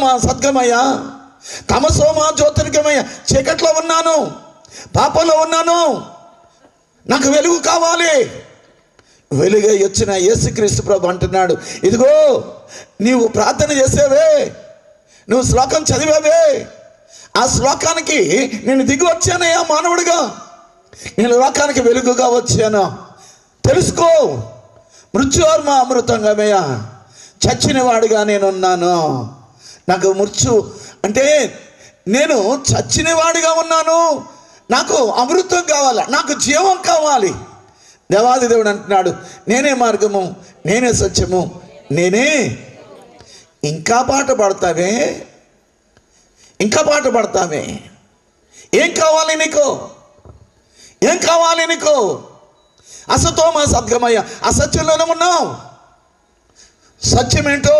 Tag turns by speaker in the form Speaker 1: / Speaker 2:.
Speaker 1: మా సద్గమయ, తమసో మా జ్యోతిర్గమయ. చీకట్లో ఉన్నాను, పాపంలో ఉన్నాను, నాకు వెలుగు కావాలి. వెలుగై వచ్చిన యేసుక్రీస్తు ప్రభు అంటున్నాడు, ఇదిగో నీవు ప్రార్థన చేసేవే, నువ్వు శ్లోకం చదివావే, ఆ శ్లోకానికి నేను దిగి వచ్చానయ్యా మానవుడిగా, నేను లోకానికి వెలుగుగా వచ్చాను. తెలుసుకో, మృత్యుర్మ అమృతంగమయ్య, చచ్చినవాడిగా నేనున్నాను. నాకు మృత్యు అంటే నేను చచ్చినవాడిగా ఉన్నాను, నాకు అమృతం కావాలి, నాకు జీవం కావాలి. దేవాది దేవుడు అంటున్నాడు, నేనే మార్గము, నేనే సత్యము, నేనే. ఇంకా పాట పాడతావే, ఇంకా పాట పాడతావే. ఏం కావాలి నీకు? ఏం కావాలి నీకు? అసతో మా సద్గమయ్య, అసత్యంలోనే ఉన్నావు. సత్యం ఏంటో